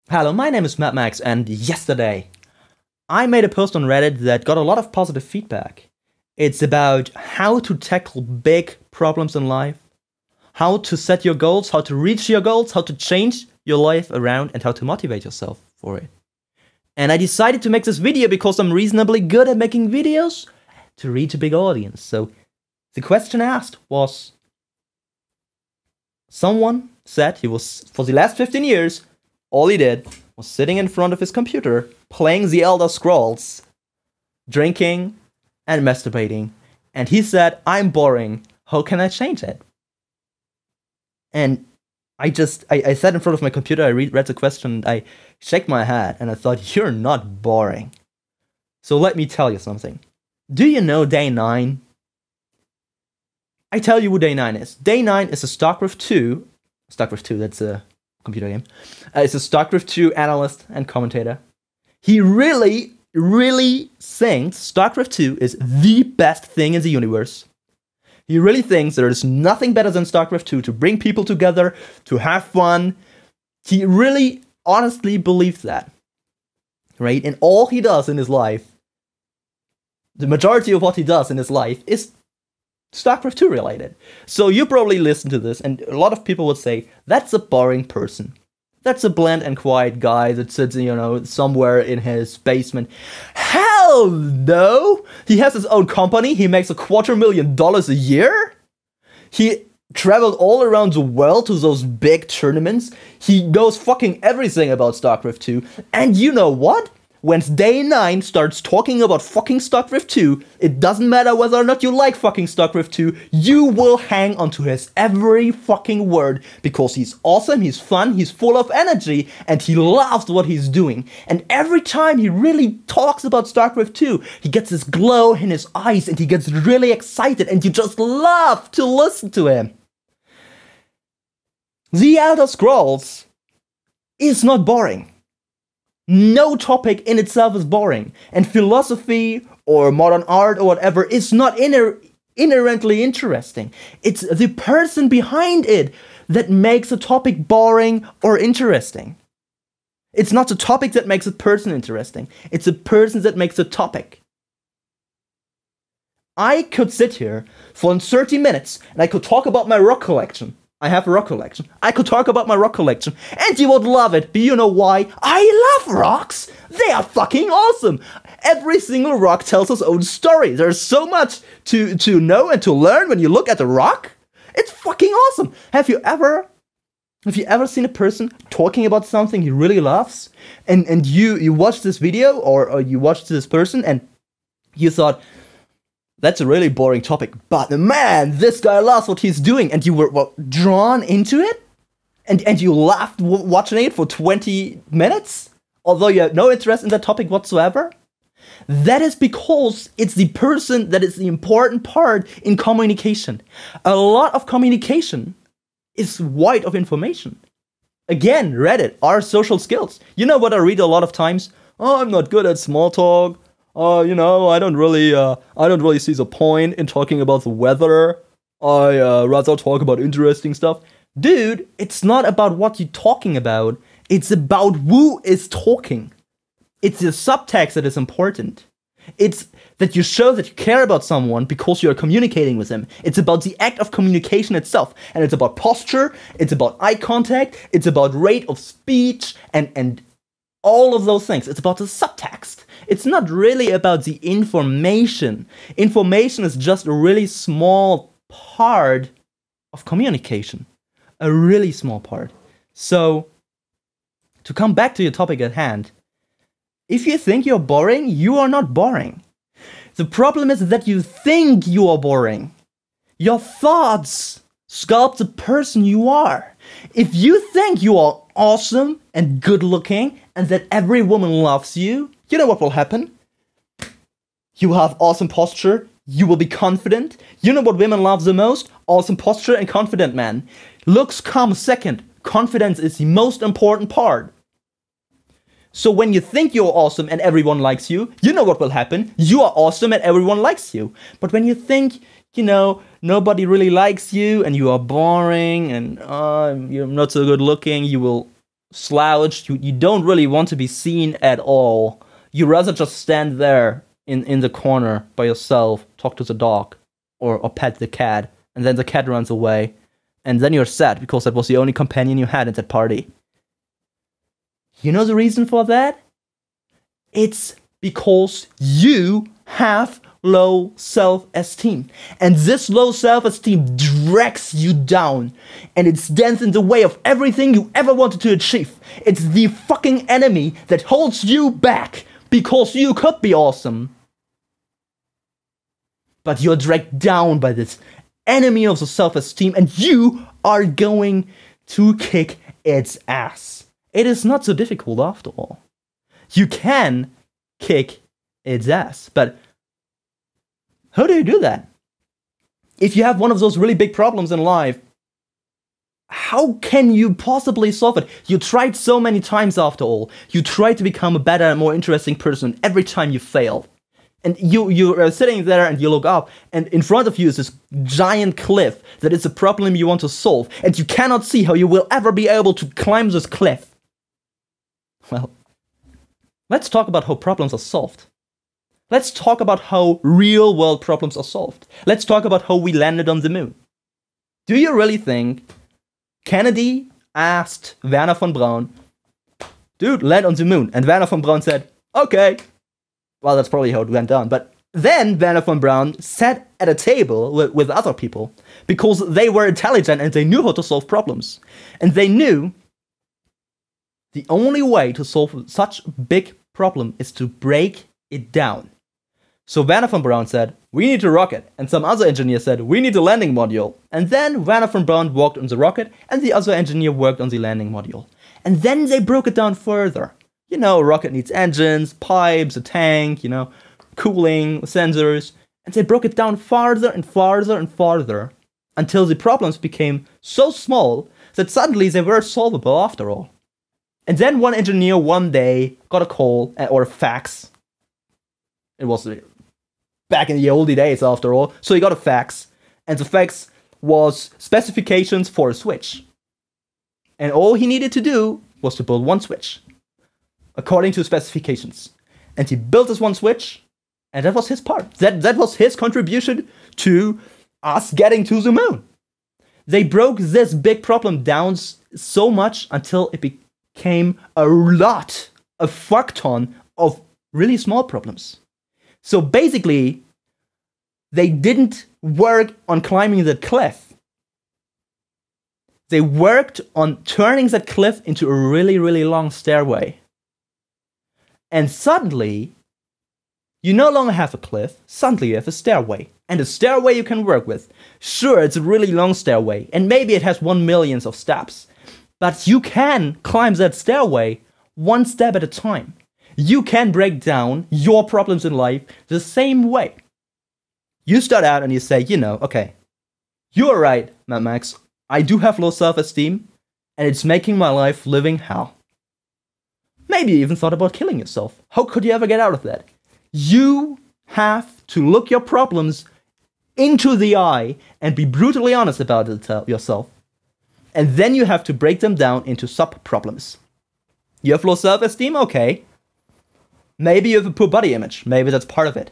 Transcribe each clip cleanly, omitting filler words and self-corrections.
Hello, my name is Mad Max, and yesterday I made a post on Reddit that got a lot of positive feedback. It's about how to tackle big problems in life, how to set your goals, how to reach your goals, how to change your life around, and how to motivate yourself for it. And I decided to make this video because I'm reasonably good at making videos to reach a big audience. So the question asked was, someone said he was, for the last 15 years, all he did was sitting in front of his computer, playing the Elder Scrolls, drinking and masturbating. And he said, I'm boring. How can I change it? And I sat in front of my computer, I read the question, and I shook my head, and I thought, you're not boring. So let me tell you something. Do you know Day 9? I tell you who Day 9 is. Day 9 is a StarCraft 2, that's a computer game. It's a StarCraft 2 analyst and commentator. He really thinks StarCraft 2 is the best thing in the universe. He really thinks there is nothing better than StarCraft 2 to bring people together, to have fun. He really honestly believes that, right? And all he does in his life, the majority of what he does in his life is StarCraft 2 related. So you probably listen to this, and a lot of people would say, that's a boring person. That's a bland and quiet guy that sits, somewhere in his basement. Hell no! He has his own company, he makes $250,000 a year. He traveled all around the world to those big tournaments. He knows fucking everything about StarCraft 2. And you know what? When Day 9 starts talking about fucking StarCraft 2, it doesn't matter whether or not you like fucking StarCraft 2, you will hang onto his every fucking word, because he's awesome, he's fun, he's full of energy, and he loves what he's doing. And every time he really talks about StarCraft 2, he gets this glow in his eyes, and he gets really excited, and you just love to listen to him. The Elder Scrolls is not boring. No topic in itself is boring, and philosophy or modern art or whatever is not inherently interesting. It's the person behind it that makes a topic boring or interesting. It's not the topic that makes a person interesting. It's the person that makes a topic. I could sit here for 30 minutes and I could talk about my rock collection. I have a rock collection. I could talk about my rock collection, and you would love it. But you know why? I love rocks! They are fucking awesome! Every single rock tells its own story. There's so much to know and to learn when you look at a rock. It's fucking awesome! Have you ever seen a person talking about something he really loves? And you watched this video, or you watched this person, and you thought, that's a really boring topic, but man, this guy loves what he's doing, and you were drawn into it, and you laughed watching it for 20 minutes, although you had no interest in that topic whatsoever. That is because it's the person that is the important part in communication. A lot of communication is void of information. Again, Reddit, our social skills. You know what I read a lot of times? Oh, I'm not good at small talk. I don't really see the point in talking about the weather. I rather talk about interesting stuff. Dude, it's not about what you're talking about. It's about who is talking. It's the subtext that is important. It's that you show that you care about someone because you're communicating with them. It's about the act of communication itself. And it's about posture, it's about eye contact, it's about rate of speech, and all of those things. It's about the subtext. It's not really about the information. Information is just a really small part of communication. A really small part. So, to come back to your topic at hand, if you think you're boring, you are not boring. The problem is that you think you are boring. Your thoughts sculpt the person you are. If you think you are awesome and good looking and that every woman loves you, you know what will happen? You will have awesome posture, you will be confident. You know what women love the most? Awesome posture and confident men. Looks come second. Confidence is the most important part. So when you think you're awesome and everyone likes you, you know what will happen? You are awesome and everyone likes you. But when you think, nobody really likes you and you are boring and you're not so good looking, you will slouched. You don't really want to be seen at all. You rather just stand there in the corner by yourself, talk to the dog, or pet the cat, and then the cat runs away. And then you're sad because that was the only companion you had at that party. You know the reason for that? It's because you have low self-esteem. And this low self-esteem drags you down. And it stands in the way of everything you ever wanted to achieve. It's the fucking enemy that holds you back because you could be awesome. But you're dragged down by this enemy of the self-esteem, and you are going to kick its ass. It is not so difficult after all. You can kick its ass, but how do you do that? If you have one of those really big problems in life, how can you possibly solve it? You tried so many times after all. You tried to become a better and more interesting person. Every time you fail. And you are sitting there and you look up, and in front of you is this giant cliff that is a problem you want to solve, and you cannot see how you will ever be able to climb this cliff. Well, let's talk about how problems are solved. Let's talk about how real-world problems are solved. Let's talk about how we landed on the moon. Do you really think Kennedy asked Werner von Braun, dude, land on the moon? And Werner von Braun said, okay. Well, that's probably how it went down. But then Werner von Braun sat at a table with other people because they were intelligent and they knew how to solve problems. And they knew the only way to solve such a big problem is to break it down. So Werner von Braun said, we need a rocket. And some other engineer said, we need a landing module. And then Werner von Braun worked on the rocket and the other engineer worked on the landing module. And then they broke it down further. You know, a rocket needs engines, pipes, a tank, you know, cooling, sensors. And they broke it down farther and farther and farther until the problems became so small that suddenly they were solvable after all. And then one engineer one day got a call or a fax. It was back in the oldie days after all. So he got a fax. And the fax was specifications for a switch. And all he needed to do was to build one switch, according to specifications. And he built this one switch, and that was his part. That was his contribution to us getting to the moon. They broke this big problem down so much until it became a fuck ton of really small problems. So basically, they didn't work on climbing the cliff. They worked on turning that cliff into a really, really long stairway. And suddenly, you no longer have a cliff, suddenly you have a stairway. And a stairway you can work with. Sure, it's a really long stairway, and maybe it has 1,000,000 of steps. But you can climb that stairway one step at a time. You can break down your problems in life the same way. You start out and you say, you know, okay, you're right, Mad Max. I do have low self-esteem, and it's making my life living hell. Maybe you even thought about killing yourself. How could you ever get out of that? You have to look your problems into the eye and be brutally honest about it yourself. And then you have to break them down into sub-problems. You have low self-esteem? Okay. Maybe you have a poor body image. Maybe that's part of it.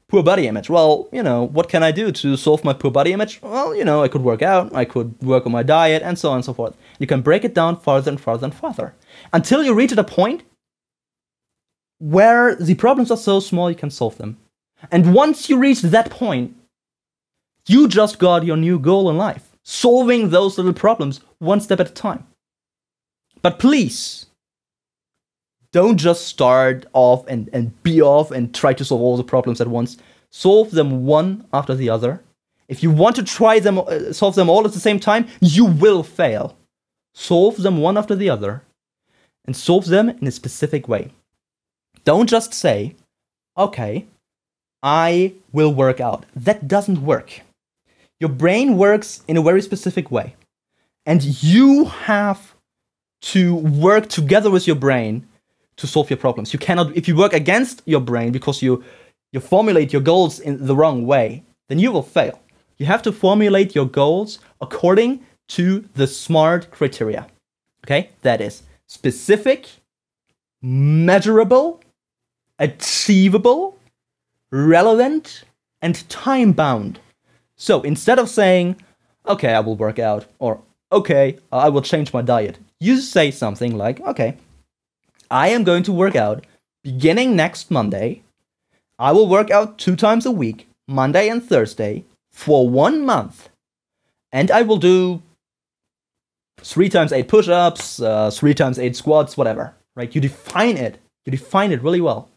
Poor body image. Well, you know, what can I do to solve my poor body image? Well, you know, I could work out, I could work on my diet, and so on and so forth. You can break it down farther and farther and farther. Until you reach at a point where the problems are so small you can solve them. And once you reach that point, you just got your new goal in life. Solving those little problems one step at a time. But please, don't just start off and be off and try to solve all the problems at once. Solve them one after the other. If you want to try them, solve them all at the same time, you will fail. Solve them one after the other. And solve them in a specific way. Don't just say, okay, I will work out. That doesn't work. Your brain works in a very specific way. And you have to work together with your brain to solve your problems. You cannot, if you work against your brain because you formulate your goals in the wrong way, then you will fail. You have to formulate your goals according to the SMART criteria. Okay? That is specific, measurable, achievable, relevant, and time-bound. So instead of saying, okay, I will work out, or okay, I will change my diet, you say something like, okay, I am going to work out beginning next Monday. I will work out 2 times a week, Monday and Thursday, for 1 month. And I will do 3 times 8 push-ups, 3 times 8 squats, whatever, right? You define it. You define it really well.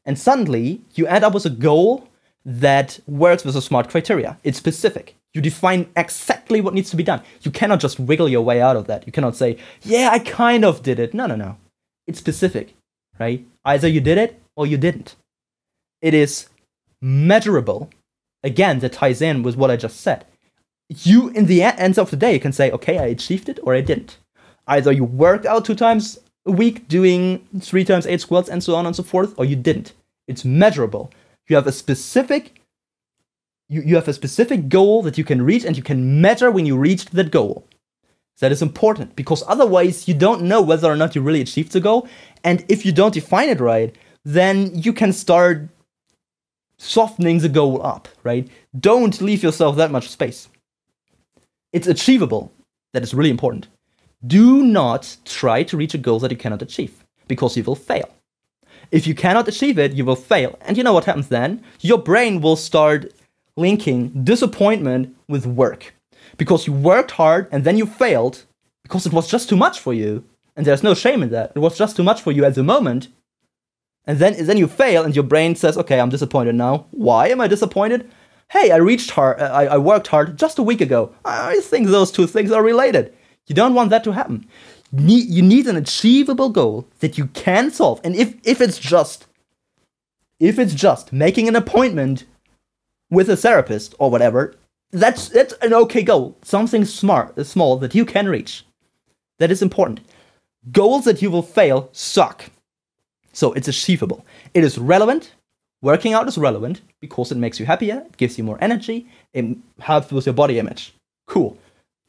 And suddenly, you end up with a goal that works with a SMART criteria. It's specific. You define exactly what needs to be done. You cannot just wiggle your way out of that. You cannot say, yeah, I kind of did it. No. It's specific, right? Either you did it or you didn't. It is measurable. Again, that ties in with what I just said. You, in the end of the day, you can say, okay, I achieved it or I didn't. Either you worked out 2 times a week doing 3 times 8 squats and so on and so forth, or you didn't. It's measurable. You have a specific you have a specific goal that you can reach, and you can measure when you reached that goal. That is important, because otherwise you don't know whether or not you really achieved the goal, and if you don't define it right, then you can start softening the goal up, right? Don't leave yourself that much space. It's achievable. That is really important. Do not try to reach a goal that you cannot achieve, because you will fail. If you cannot achieve it, you will fail. And you know what happens then? Your brain will start linking disappointment with work. Because you worked hard and then you failed because it was just too much for you. And there's no shame in that. It was just too much for you at the moment. And then you fail and your brain says, okay, I'm disappointed now. Why am I disappointed? Hey, I worked hard just a week ago. I think those two things are related. You don't want that to happen. You need an achievable goal that you can solve. And if it's just making an appointment with a therapist or whatever, that's an okay goal. Something small that you can reach. That is important. Goals that you will fail suck. So it's achievable. It is relevant. Working out is relevant because it makes you happier, it gives you more energy, it helps with your body image. Cool.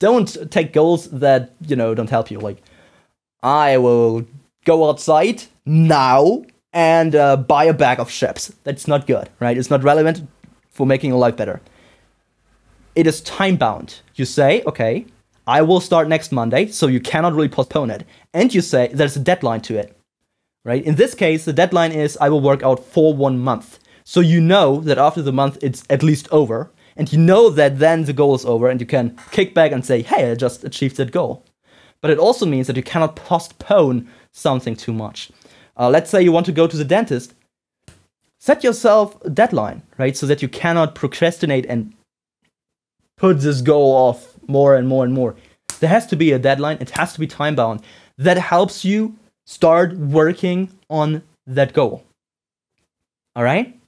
Don't take goals that, don't help you. Like, I will go outside now and buy a bag of chips. That's not good, right? It's not relevant for making your life better. It is time-bound. You say, okay, I will start next Monday, so you cannot really postpone it. And you say there's a deadline to it, right? In this case, the deadline is I will work out for 1 month. So you know that after the month, it's at least over. And you know that then the goal is over and you can kick back and say, hey, I just achieved that goal. But it also means that you cannot postpone something too much. Let's say you want to go to the dentist. Set yourself a deadline, right? So that you cannot procrastinate and put this goal off more and more and more. There has to be a deadline. It has to be time-bound. That helps you start working on that goal. All right?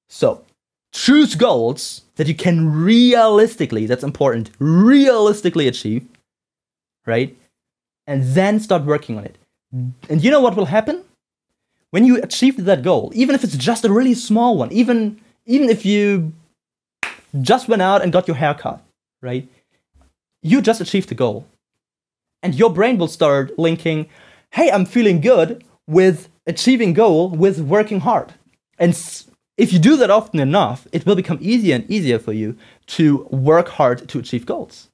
So, choose goals that you can realistically, that's important, realistically achieve, right? And then start working on it. And you know what will happen? When you achieve that goal, even if it's just a really small one, even if you just went out and got your hair cut, right? You just achieved the goal. And your brain will start linking, hey, I'm feeling good with achieving goal with working hard. And if you do that often enough, it will become easier and easier for you to work hard to achieve goals.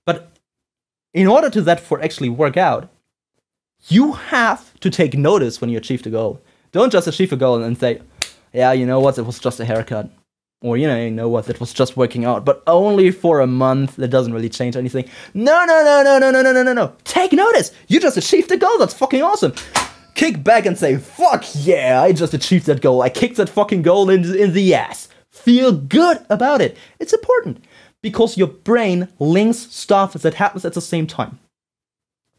But in order to that for actually work out, you have to take notice when you achieve the goal. Don't just achieve a goal and say, yeah, you know what, it was just a haircut. Or, you know what, it was just working out, but only for a month. That doesn't really change anything. No. Take notice. You just achieved the goal. That's fucking awesome. Kick back and say, fuck yeah, I just achieved that goal. I kicked that fucking goal in the ass. Feel good about it. It's important because your brain links stuff that happens at the same time.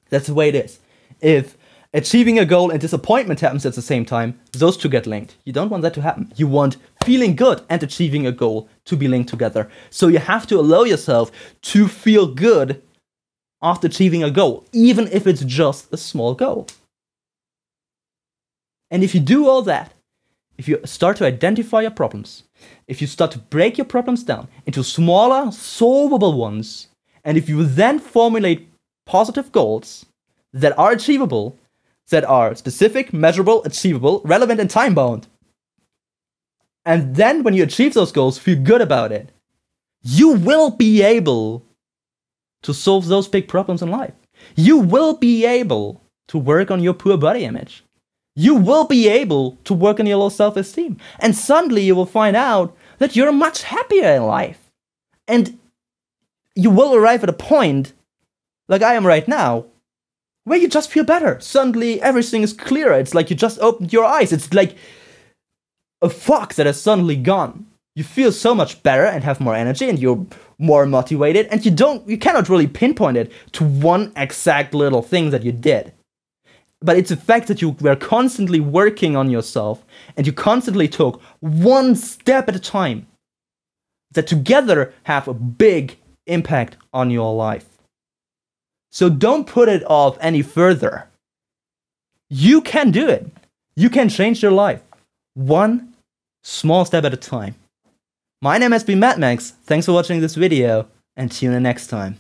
That's the way it is. If achieving a goal and disappointment happens at the same time, those two get linked. You don't want that to happen. You want feeling good and achieving a goal to be linked together. So you have to allow yourself to feel good after achieving a goal, even if it's just a small goal. And if you do all that, if you start to identify your problems, if you start to break your problems down into smaller, solvable ones, and if you then formulate positive goals, that are achievable, that are specific, measurable, achievable, relevant, and time-bound. And then when you achieve those goals, feel good about it, you will be able to solve those big problems in life. You will be able to work on your poor body image. You will be able to work on your low self-esteem. And suddenly you will find out that you're much happier in life. And you will arrive at a point, like I am right now, where you just feel better. Suddenly everything is clearer. It's like you just opened your eyes. It's like a fog that has suddenly gone. You feel so much better and have more energy and you're more motivated, and you cannot really pinpoint it to one exact little thing that you did. But it's the fact that you were constantly working on yourself and you constantly took one step at a time that together have a big impact on your life. So don't put it off any further. You can do it. You can change your life. One small step at a time. My name has been Mad Max. Thanks for watching this video, and tune in next time.